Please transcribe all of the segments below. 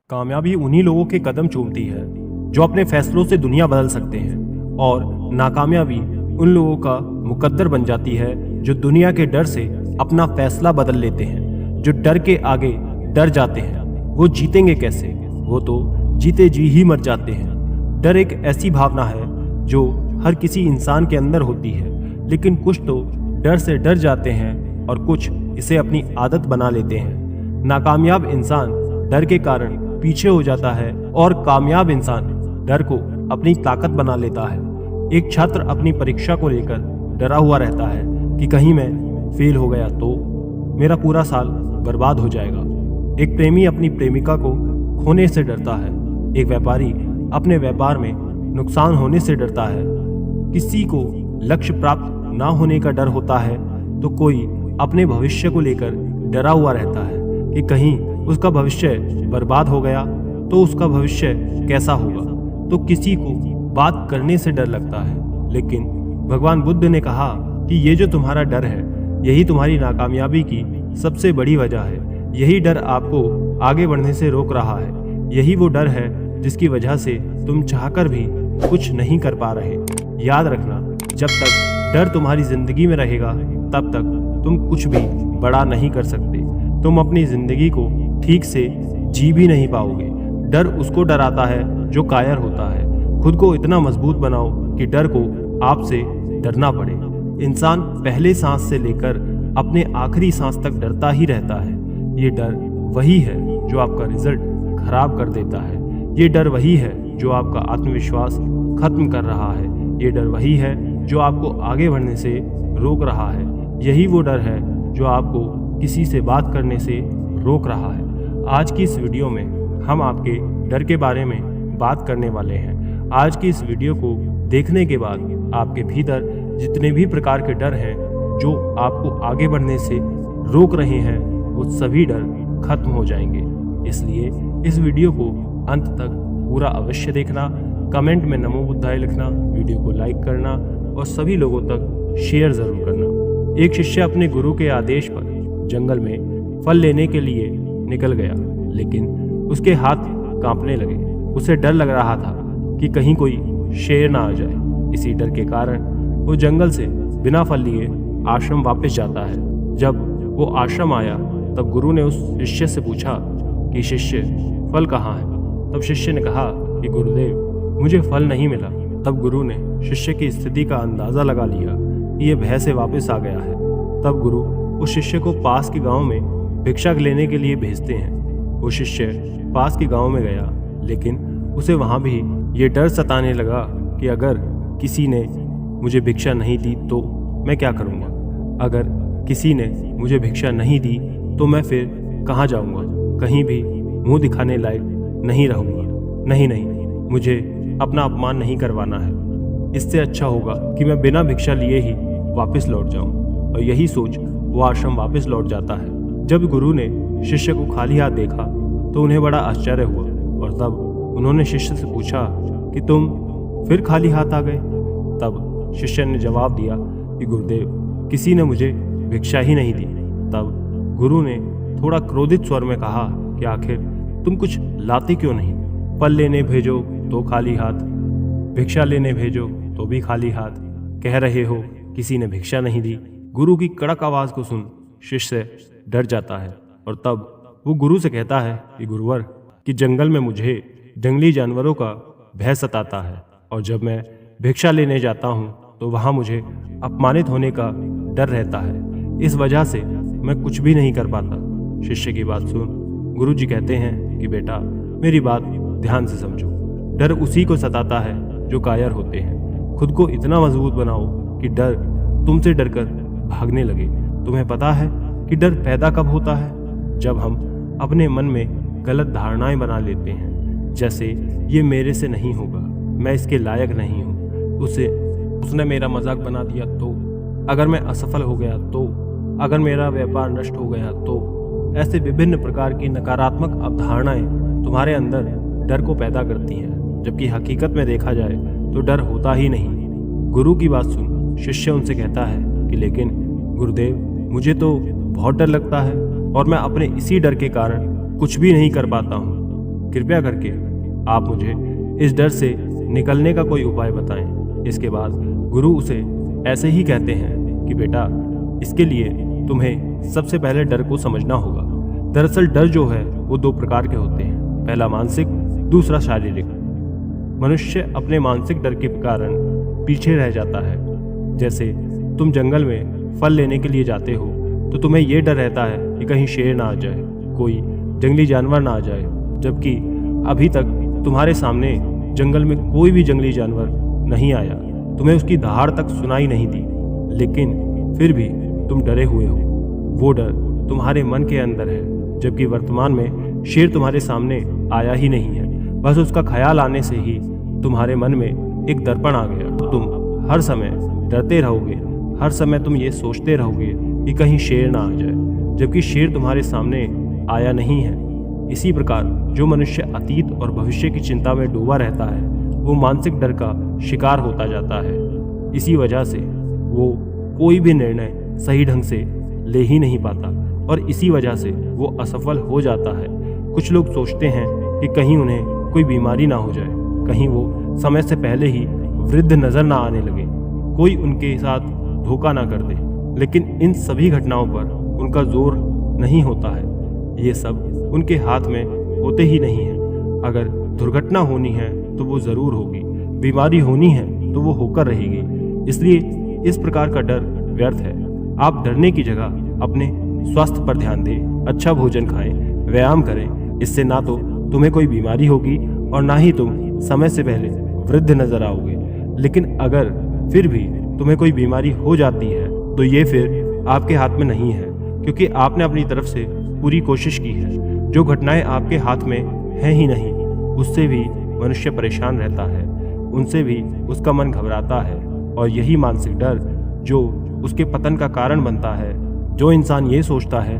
कामयाबी उन्हीं लोगों के कदम चूमती है जो अपने फैसलों से दुनिया बदल सकते हैं, और नाकामयाबी उन लोगों का मुकद्दर बन जाती है जो दुनिया के डर से अपना फैसला बदल लेते हैं। जो डर के आगे डर जाते हैं वो जीतेंगे कैसे, वो तो जीते जी ही मर जाते हैं। डर एक ऐसी भावना है जो हर किसी इंसान के अंदर होती है, लेकिन कुछ तो डर से डर जाते हैं और कुछ इसे अपनी आदत बना लेते हैं। नाकामयाब इंसान डर के कारण पीछे हो जाता है और कामयाब इंसान डर को अपनी ताकत बना लेता है। एक छात्र अपनी परीक्षा को लेकर डरा हुआ रहता है कि कहीं मैं फेल हो गया तो मेरा पूरा साल बर्बाद हो जाएगा। एक प्रेमी अपनी प्रेमिका को खोने से डरता है। एक व्यापारी अपने व्यापार में नुकसान होने से डरता है। किसी को लक्ष्य प्राप्त ना होने का डर होता है तो कोई अपने भविष्य को लेकर डरा हुआ रहता है कि कहीं उसका भविष्य बर्बाद हो गया तो उसका भविष्य कैसा होगा। तो किसी को बात करने से डर लगता है, लेकिन भगवान बुद्ध ने कहा कि ये जो तुम्हारा डर है यही तुम्हारी नाकामयाबी की सबसे बड़ी वजह है। यही डर आपको आगे बढ़ने से रोक रहा है। यही वो डर है जिसकी वजह से तुम चाहकर भी कुछ नहीं कर पा रहे। याद रखना, जब तक डर तुम्हारी जिंदगी में रहेगा तब तक तुम कुछ भी बड़ा नहीं कर सकते। तुम अपनी जिंदगी को ठीक से जी भी नहीं पाओगे। डर उसको डराता है जो कायर होता है। खुद को इतना मजबूत बनाओ कि डर को आपसे डरना पड़े। इंसान पहले सांस से लेकर अपने आखिरी सांस तक डरता ही रहता है। ये डर वही है जो आपका रिजल्ट खराब कर देता है। ये डर वही है जो आपका आत्मविश्वास खत्म कर रहा है। ये डर वही है जो आपको आगे बढ़ने से रोक रहा है। यही वो डर है जो आपको किसी से बात करने से रोक रहा है। आज की इस वीडियो में हम आपके डर के बारे में बात करने वाले हैं। आज की इस वीडियो को देखने के बाद आपके भीतर जितने भी प्रकार के डर हैं जो आपको आगे बढ़ने से रोक रहे हैं वो सभी डर खत्म हो जाएंगे। इसलिए इस वीडियो को अंत तक पूरा अवश्य देखना। कमेंट में नमो बुद्धाय लिखना, वीडियो को लाइक करना और सभी लोगों तक शेयर जरूर करना। एक शिष्य अपने गुरु के आदेश पर जंगल में फल लेने के लिए निकल गया, लेकिन उसके हाथ कांपने लगे। उसे डर लग रहा था कि कहीं कोई शेर ना आ जाए। इसी डर के कारण वो जंगल से बिना फल लिए आश्रम वापस जाता है। जब वो आश्रम आया तब गुरु ने उस शिष्य से पूछा कि शिष्य, फल कहाँ है? तब शिष्य ने कहा कि गुरुदेव, मुझे फल नहीं मिला। तब गुरु ने शिष्य की स्थिति का अंदाजा लगा लिया कि ये भय से वापस आ गया है। तब गुरु उस शिष्य को पास के गांव में भिक्षा लेने के लिए भेजते हैं। वो शिष्य पास के गांव में गया, लेकिन उसे वहां भी ये डर सताने लगा कि अगर किसी ने मुझे भिक्षा नहीं दी तो मैं क्या करूंगा। अगर किसी ने मुझे भिक्षा नहीं दी तो मैं फिर कहाँ जाऊंगा, कहीं भी मुंह दिखाने लायक नहीं रहूंगा। नहीं, मुझे अपना अपमान नहीं करवाना है। इससे अच्छा होगा कि मैं बिना भिक्षा लिए ही वापस लौट जाऊं। और यही सोच वो आश्रम वापस लौट जाता है। जब गुरु ने शिष्य को खाली हाथ देखा तो उन्हें बड़ा आश्चर्य हुआ, और तब उन्होंने शिष्य से पूछा कि तुम फिर खाली हाथ आ गए। तब शिष्य ने जवाब दिया कि गुरुदेव, किसी ने मुझे भिक्षा ही नहीं दी। तब गुरु ने थोड़ा क्रोधित स्वर में कहा कि आखिर तुम कुछ लाते क्यों नहीं? फल लेने भेजो तो खाली हाथ, भिक्षा लेने भेजो तो भी खाली हाथ, कह रहे हो किसी ने भिक्षा नहीं दी। गुरु की कड़क आवाज को सुन शिष्य डर जाता है, और तब वो गुरु से कहता है कि गुरुवर, कि जंगल में मुझे जंगली जानवरों का भय सताता है, और जब मैं भिक्षा लेने जाता हूँ तो वहाँ मुझे अपमानित होने का डर रहता है। इस वजह से मैं कुछ भी नहीं कर पाता। शिष्य की बात सुन गुरु जी कहते हैं कि बेटा, मेरी बात ध्यान से समझो। डर उसी को सताता है जो कायर होते हैं। खुद को इतना मजबूत बनाओ कि डर तुमसे डरकर भागने लगे। तुम्हें पता है कि डर पैदा कब होता है? जब हम अपने मन में गलत धारणाएं बना लेते हैं, जैसे ये मेरे से नहीं होगा, मैं इसके लायक नहीं हूँ, उसने मेरा मजाक बना दिया तो, अगर मैं असफल हो गया तो, अगर मेरा व्यापार नष्ट हो गया तो। ऐसे विभिन्न प्रकार की नकारात्मक अवधारणाएं तुम्हारे अंदर डर को पैदा करती हैं, जबकि हकीकत में देखा जाए तो डर होता ही नहीं। गुरु की बात सुन शिष्य उनसे कहता है कि लेकिन गुरुदेव, मुझे तो बहुत डर लगता है और मैं अपने इसी डर के कारण कुछ भी नहीं कर पाता हूँ। कृपया करके आप मुझे इस डर से निकलने का कोई उपाय बताएं। इसके बाद गुरु उसे ऐसे ही कहते हैं कि बेटा, इसके लिए तुम्हें सबसे पहले डर को समझना होगा। दरअसल डर जो है वो दो प्रकार के होते हैं, पहला मानसिक, दूसरा शारीरिक। मनुष्य अपने मानसिक डर के कारण पीछे रह जाता है। जैसे तुम जंगल में फल लेने के लिए जाते हो तो तुम्हें यह डर रहता है कि कहीं शेर ना आ जाए, कोई जंगली जानवर ना आ जाए, जबकि अभी तक तुम्हारे सामने जंगल में कोई भी जंगली जानवर नहीं आया, तुम्हें उसकी दहाड़ तक सुनाई नहीं दी, लेकिन फिर भी तुम डरे हुए हो। वो डर तुम्हारे मन के अंदर है, जबकि वर्तमान में शेर तुम्हारे सामने आया ही नहीं है। बस उसका ख्याल आने से ही तुम्हारे मन में एक दर्पण आ गया। तुम हर समय डरते रहोगे, हर समय तुम ये सोचते रहोगे कि कहीं शेर ना आ जाए, जबकि शेर तुम्हारे सामने आया नहीं है। इसी प्रकार जो मनुष्य अतीत और भविष्य की चिंता में डूबा रहता है वो मानसिक डर का शिकार होता जाता है। इसी वजह से वो कोई भी निर्णय सही ढंग से ले ही नहीं पाता और इसी वजह से वो असफल हो जाता है। कुछ लोग सोचते हैं कि कहीं उन्हें कोई बीमारी ना हो जाए, कहीं वो समय से पहले ही वृद्ध नजर ना आने लगे, कोई उनके साथ धोखा ना कर दे, लेकिन इन सभी घटनाओं पर उनका जोर नहीं होता है। ये सब उनके हाथ में होते ही नहीं है। अगर दुर्घटना होनी है तो वो जरूर होगी, बीमारी होनी है तो वो होकर रहेगी। इसलिए इस प्रकार का डर व्यर्थ है। आप डरने की जगह अपने स्वास्थ्य पर ध्यान दें, अच्छा भोजन खाएं, व्यायाम करें। इससे ना तो तुम्हें कोई बीमारी होगी और ना ही तुम समय से पहले वृद्ध नजर आओगे। लेकिन अगर फिर भी तुम्हें कोई बीमारी हो जाती है तो ये फिर आपके हाथ में नहीं है, क्योंकि आपने अपनी तरफ से पूरी कोशिश की है। जो घटनाएं आपके हाथ में हैं ही नहीं, उससे भी मनुष्य परेशान रहता है, उनसे भी उसका मन घबराता है। और यही मानसिक डर जो उसके पतन का कारण बनता है। जो इंसान ये सोचता है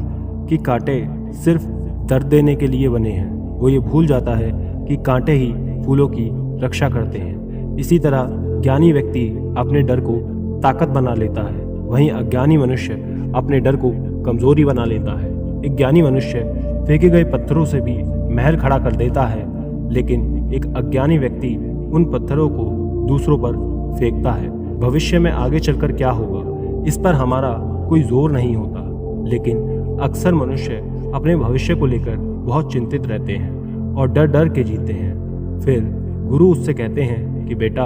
कि कांटे सिर्फ दर्द देने के लिए बने हैं, वो ये भूल जाता है कि कांटे ही फूलों की रक्षा करते हैं। इसी तरह ज्ञानी व्यक्ति अपने डर को ताकत बना लेता है, वहीं अज्ञानी मनुष्य अपने डर को कमजोरी बना लेता है। एक ज्ञानी मनुष्य फेंके गए पत्थरों से भी महल खड़ा कर देता है, लेकिन एक अज्ञानी व्यक्ति उन पत्थरों को दूसरों पर फेंकता है। भविष्य में आगे चलकर क्या होगा इस पर हमारा कोई जोर नहीं होता, लेकिन अक्सर मनुष्य अपने भविष्य को लेकर बहुत चिंतित रहते हैं और डर डर के जीते हैं। फिर गुरु उससे कहते हैं कि बेटा,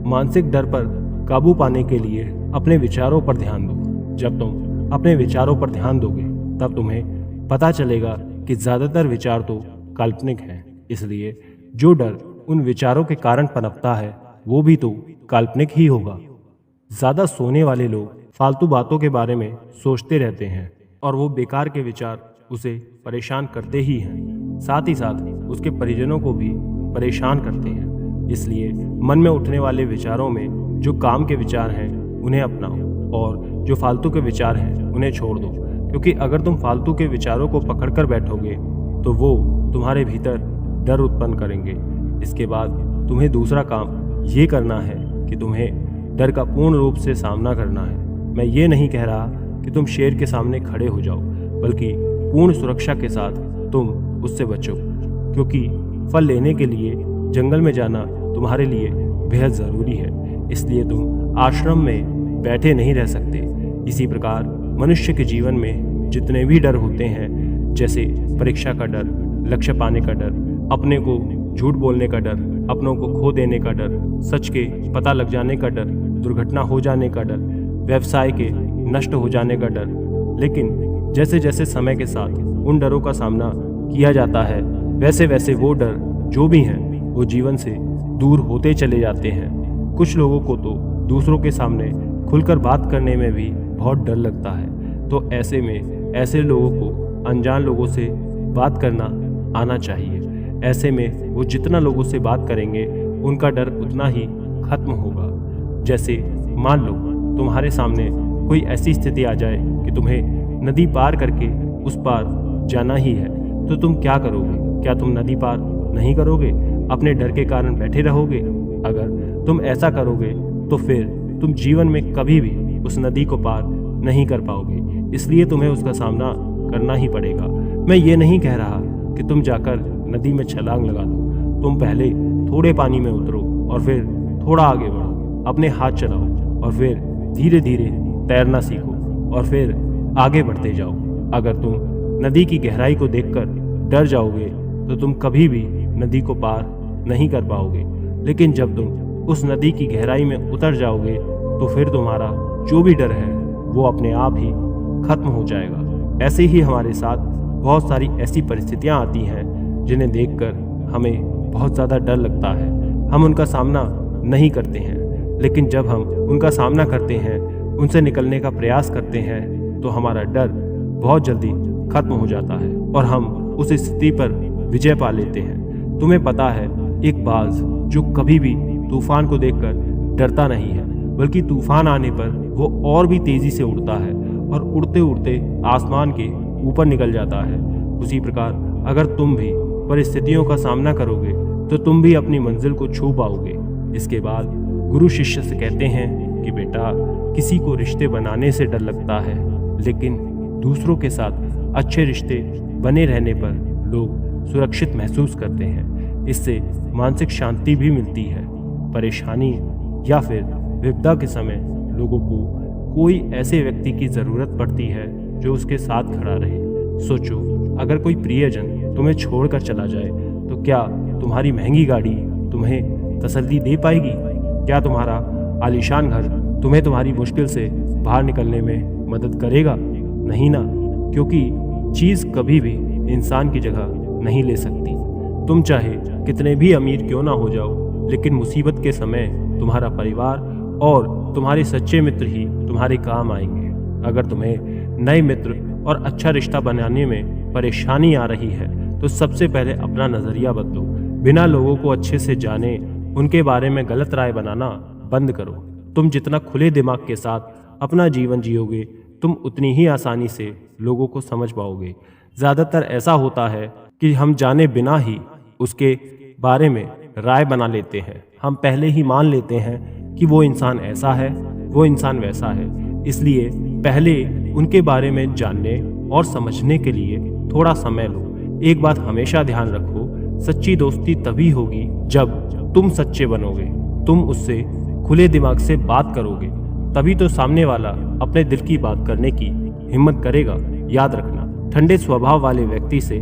मानसिक डर पर काबू पाने के लिए अपने विचारों पर ध्यान दो। जब तुम अपने विचारों पर ध्यान दोगे तब तुम्हें पता चलेगा कि ज्यादातर विचार तो काल्पनिक हैं। इसलिए जो डर उन विचारों के कारण पनपता है वो भी तो काल्पनिक ही होगा। ज्यादा सोने वाले लोग फालतू बातों के बारे में सोचते रहते हैं और वो बेकार के विचार उसे परेशान करते ही हैं, साथ ही साथ उसके परिजनों को भी परेशान करते हैं। इसलिए मन में उठने वाले विचारों में जो काम के विचार हैं उन्हें अपनाओ और जो फालतू के विचार हैं उन्हें छोड़ दो, क्योंकि अगर तुम फालतू के विचारों को पकड़कर बैठोगे तो वो तुम्हारे भीतर डर उत्पन्न करेंगे। इसके बाद तुम्हें दूसरा काम ये करना है कि तुम्हें डर का पूर्ण रूप से सामना करना है। मैं ये नहीं कह रहा कि तुम शेर के सामने खड़े हो जाओ, बल्कि पूर्ण सुरक्षा के साथ तुम उससे बचो, क्योंकि फल लेने के लिए जंगल में जाना तुम्हारे लिए बेहद ज़रूरी है। इसलिए तुम आश्रम में बैठे नहीं रह सकते। इसी प्रकार मनुष्य के जीवन में जितने भी डर होते हैं, जैसे परीक्षा का डर, लक्ष्य पाने का डर, अपने को झूठ बोलने का डर, अपनों को खो देने का डर, सच के पता लग जाने का डर, दुर्घटना हो जाने का डर, व्यवसाय के नष्ट हो जाने का डर। लेकिन जैसे जैसे समय के साथ उन डरों का सामना किया जाता है, वैसे वैसे वो डर जो भी हैं वो जीवन से दूर होते चले जाते हैं। कुछ लोगों को तो दूसरों के सामने खुलकर बात करने में भी बहुत डर लगता है, तो ऐसे में ऐसे लोगों को अनजान लोगों से बात करना आना चाहिए। ऐसे में वो जितना लोगों से बात करेंगे उनका डर उतना ही खत्म होगा। जैसे मान लो तुम्हारे सामने कोई ऐसी स्थिति आ जाए कि तुम्हें नदी पार करके उस पार जाना ही है, तो तुम क्या करोगे? क्या तुम नदी पार नहीं करोगे? अपने डर के कारण बैठे रहोगे? अगर तुम ऐसा करोगे तो फिर तुम जीवन में कभी भी उस नदी को पार नहीं कर पाओगे। इसलिए तुम्हें उसका सामना करना ही पड़ेगा। मैं ये नहीं कह रहा कि तुम जाकर नदी में छलांग लगा दो। तुम पहले थोड़े पानी में उतरो और फिर थोड़ा आगे बढ़ो, अपने हाथ चलाओ और फिर धीरे धीरे तैरना सीखो और फिर आगे बढ़ते जाओ। अगर तुम नदी की गहराई को देखकर डर जाओगे तो तुम कभी भी नदी को पार नहीं कर पाओगे, लेकिन जब तुम उस नदी की गहराई में उतर जाओगे तो फिर तुम्हारा जो भी डर है वो अपने आप ही खत्म हो जाएगा। ऐसे ही हमारे साथ बहुत सारी ऐसी परिस्थितियां आती हैं जिन्हें देखकर हमें बहुत ज़्यादा डर लगता है, हम उनका सामना नहीं करते हैं, लेकिन जब हम उनका सामना करते हैं, उनसे निकलने का प्रयास करते हैं तो हमारा डर बहुत जल्दी खत्म हो जाता है और हम उस स्थिति पर विजय पा लेते हैं। तुम्हें पता है, एक बाज जो कभी भी तूफान को देखकर डरता नहीं है, बल्कि तूफान आने पर वो और भी तेजी से उड़ता है और उड़ते उड़ते आसमान के ऊपर निकल जाता है। उसी प्रकार अगर तुम भी परिस्थितियों का सामना करोगे तो तुम भी अपनी मंजिल को छू पाओगे। इसके बाद गुरु शिष्य से कहते हैं कि बेटा, किसी को रिश्ते बनाने से डर लगता है, लेकिन दूसरों के साथ अच्छे रिश्ते बने रहने पर लोग सुरक्षित महसूस करते हैं। इससे मानसिक शांति भी मिलती है। परेशानी या फिर विपदा के समय लोगों को कोई ऐसे व्यक्ति की ज़रूरत पड़ती है जो उसके साथ खड़ा रहे। सोचो, अगर कोई प्रियजन तुम्हें छोड़कर चला जाए तो क्या तुम्हारी महंगी गाड़ी तुम्हें तसल्ली दे पाएगी? क्या तुम्हारा आलीशान घर तुम्हें तुम्हारी मुश्किल से बाहर निकलने में मदद करेगा? नहीं ना, क्योंकि चीज़ कभी भी इंसान की जगह नहीं ले सकती। तुम चाहे कितने भी अमीर क्यों ना हो जाओ, लेकिन मुसीबत के समय तुम्हारा परिवार और तुम्हारे सच्चे मित्र ही तुम्हारे काम आएंगे। अगर तुम्हें नए मित्र और अच्छा रिश्ता बनाने में परेशानी आ रही है तो सबसे पहले अपना नज़रिया बदलो। बिना लोगों को अच्छे से जाने उनके बारे में गलत राय बनाना बंद करो। तुम जितना खुले दिमाग के साथ अपना जीवन जियोगे, तुम उतनी ही आसानी से लोगों को समझ पाओगे। ज़्यादातर ऐसा होता है कि हम जाने बिना ही उसके बारे में राय बना लेते हैं। हम पहले ही मान लेते हैं कि वो इंसान ऐसा है, वो इंसान वैसा है। इसलिए पहले उनके बारे में जानने और समझने के लिए थोड़ा समय लो। एक बात हमेशा ध्यान रखो, सच्ची दोस्ती तभी होगी जब तुम सच्चे बनोगे, तुम उससे खुले दिमाग से बात करोगे, तभी तो सामने वाला अपने दिल की बात करने की हिम्मत करेगा। याद रखना, ठंडे स्वभाव वाले व्यक्ति से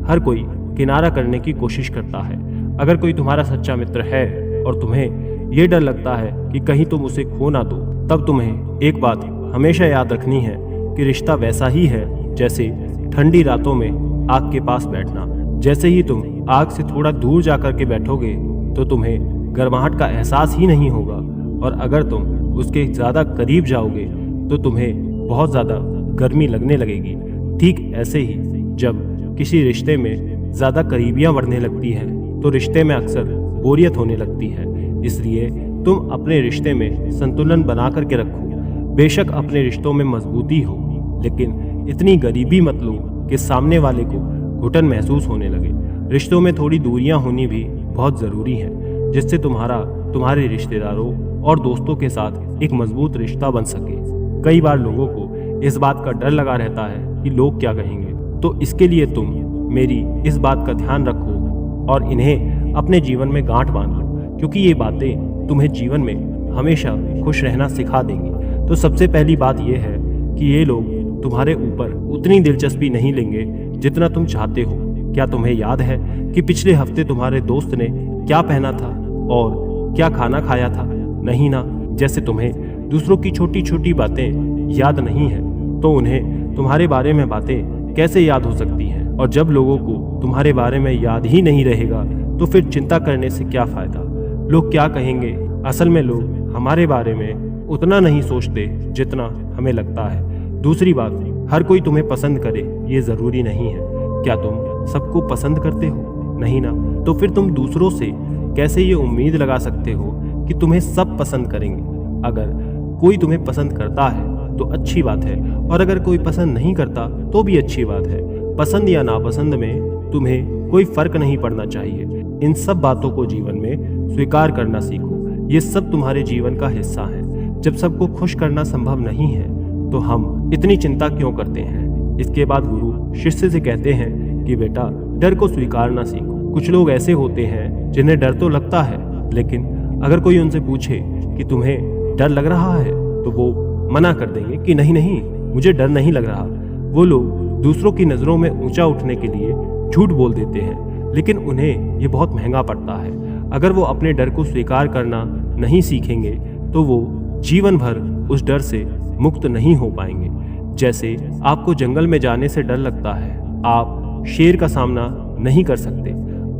हर कोई किनारा करने की कोशिश करता है। अगर कोई तुम्हारा सच्चा मित्र है और तुम्हें ये डर लगता है कि कहीं तुम उसे खो ना दो, तब तुम्हें एक बात हमेशा याद रखनी है कि रिश्ता वैसा ही है जैसे ठंडी रातों में आग के पास बैठना। जैसे ही तुम आग से थोड़ा दूर जाकर के बैठोगे तो तुम्हें गर्माहट का एहसास ही नहीं होगा, और अगर तुम उसके ज़्यादा करीब जाओगे तो तुम्हें बहुत ज़्यादा गर्मी लगने लगेगी। ठीक ऐसे ही जब किसी रिश्ते में ज़्यादा करीबियाँ बढ़ने लगती हैं तो रिश्ते में अक्सर बोरियत होने लगती है। इसलिए तुम अपने रिश्ते में संतुलन बना करके रखो। बेशक अपने रिश्तों में मजबूती हो, लेकिन इतनी गरीबी मत लो कि सामने वाले को घुटन महसूस होने लगे। रिश्तों में थोड़ी दूरियां होनी भी बहुत ज़रूरी है, जिससे तुम्हारे रिश्तेदारों और दोस्तों के साथ एक मजबूत रिश्ता बन सके। कई बार लोगों को इस बात का डर लगा रहता है कि लोग क्या कहेंगे, तो इसके लिए तुम मेरी इस बात का ध्यान रखो और इन्हें अपने जीवन में गांठ बांध लो, क्योंकि ये बातें तुम्हें जीवन में हमेशा खुश रहना सिखा देंगी। तो सबसे पहली बात यह है कि ये लोग तुम्हारे ऊपर उतनी दिलचस्पी नहीं लेंगे जितना तुम चाहते हो। क्या तुम्हें याद है कि पिछले हफ्ते तुम्हारे दोस्त ने क्या पहना था और क्या खाना खाया था? नहीं ना। जैसे तुम्हें दूसरों की छोटी छोटी बातें याद नहीं है तो उन्हें तुम्हारे बारे में बातें कैसे याद हो सकती हैं? और जब लोगों को तुम्हारे बारे में याद ही नहीं रहेगा तो फिर चिंता करने से क्या फ़ायदा? लोग क्या कहेंगे? असल में लोग हमारे बारे में उतना नहीं सोचते जितना हमें लगता है। दूसरी बात, हर कोई तुम्हें पसंद करे ये ज़रूरी नहीं है। क्या तुम सबको पसंद करते हो? नहीं ना। तो फिर तुम दूसरों से कैसे ये उम्मीद लगा सकते हो कि तुम्हें सब पसंद करेंगे? अगर कोई तुम्हें पसंद करता है तो अच्छी बात है, और अगर कोई पसंद नहीं करता तो भी अच्छी बात है। पसंद या नापसंद में तुम्हें कोई फर्क नहीं पड़ना चाहिए। इन सब बातों को जीवन में स्वीकार करना सीखो। ये सब तुम्हारे जीवन का हिस्सा है। जब सबको खुश करना संभव नहीं है तो हम इतनी चिंता क्यों करते हैं? इसके बाद गुरु शिष्य से कहते हैं कि बेटा, डर को स्वीकारना सीखो। कुछ लोग ऐसे होते हैं जिन्हें डर तो लगता है, लेकिन अगर कोई उनसे पूछे कि तुम्हें डर लग रहा है तो वो मना कर देंगे कि नहीं नहीं, मुझे डर नहीं लग रहा। वो लोग दूसरों की नज़रों में ऊंचा उठने के लिए झूठ बोल देते हैं, लेकिन उन्हें ये बहुत महंगा पड़ता है। अगर वो अपने डर को स्वीकार करना नहीं सीखेंगे तो वो जीवन भर उस डर से मुक्त नहीं हो पाएंगे। जैसे आपको जंगल में जाने से डर लगता है, आप शेर का सामना नहीं कर सकते।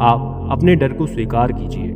आप अपने डर को स्वीकार कीजिए।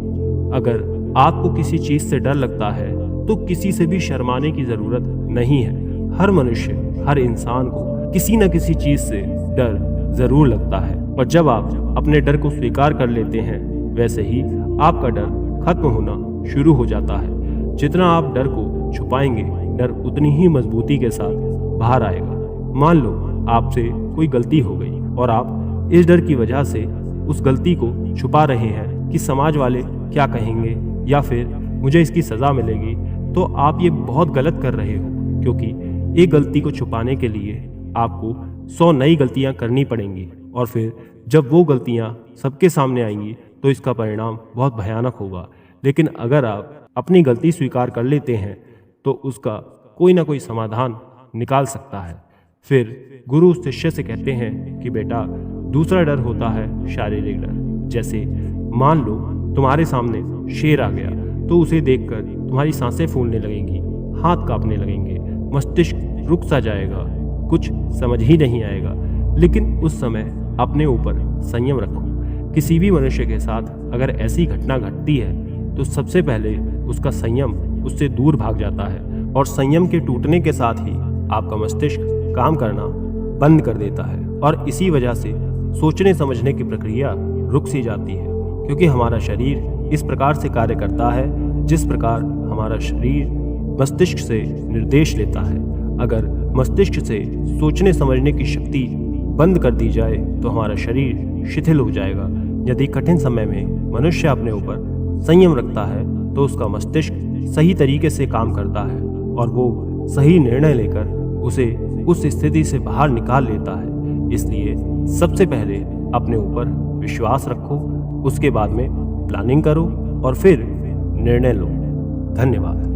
अगर आपको किसी चीज से डर लगता है तो किसी से भी शर्माने की जरूरत नहीं है। हर मनुष्य, हर इंसान को किसी न किसी चीज से डर जरूर लगता है, और जब आप अपने डर को स्वीकार कर लेते हैं वैसे ही आपका डर खत्म होना शुरू हो जाता है। जितना आप डर को छुपाएंगे, डर उतनी ही मजबूती के साथ बाहर आएगा। मान लो आपसे कोई गलती हो गई और आप इस डर की वजह से उस गलती को छुपा रहे हैं कि समाज वाले क्या कहेंगे या फिर मुझे इसकी सज़ा मिलेगी, तो आप ये बहुत गलत कर रहे हो, क्योंकि एक गलती को छुपाने के लिए आपको 100 नई गलतियां करनी पड़ेंगी, और फिर जब वो गलतियां सबके सामने आएंगी तो इसका परिणाम बहुत भयानक होगा। लेकिन अगर आप अपनी गलती स्वीकार कर लेते हैं तो उसका कोई ना कोई समाधान निकाल सकता है। फिर गुरु उस शिष्य से कहते हैं कि बेटा, दूसरा डर होता है शारीरिक डर। जैसे मान लो तुम्हारे सामने शेर आ गया तो उसे देखकर तुम्हारी सांसें फूलने लगेंगी, हाथ कांपने लगेंगे, मस्तिष्क रुक सा जाएगा, कुछ समझ ही नहीं आएगा। लेकिन उस समय अपने ऊपर संयम रखो। किसी भी मनुष्य के साथ अगर ऐसी घटना घटती है तो सबसे पहले उसका संयम उससे दूर भाग जाता है, और संयम के टूटने के साथ ही आपका मस्तिष्क काम करना बंद कर देता है, और इसी वजह से सोचने समझने की प्रक्रिया रुक सी जाती है। क्योंकि हमारा शरीर इस प्रकार से कार्य करता है जिस प्रकार हमारा शरीर मस्तिष्क से निर्देश लेता है। अगर मस्तिष्क से सोचने समझने की शक्ति बंद कर दी जाए तो हमारा शरीर शिथिल हो जाएगा। यदि कठिन समय में मनुष्य अपने ऊपर संयम रखता है तो उसका मस्तिष्क सही तरीके से काम करता है और वो सही निर्णय लेकर उसे उस स्थिति से बाहर निकाल लेता है। इसलिए सबसे पहले अपने ऊपर विश्वास रखो, उसके बाद में प्लानिंग करो और फिर निर्णय लो। धन्यवाद।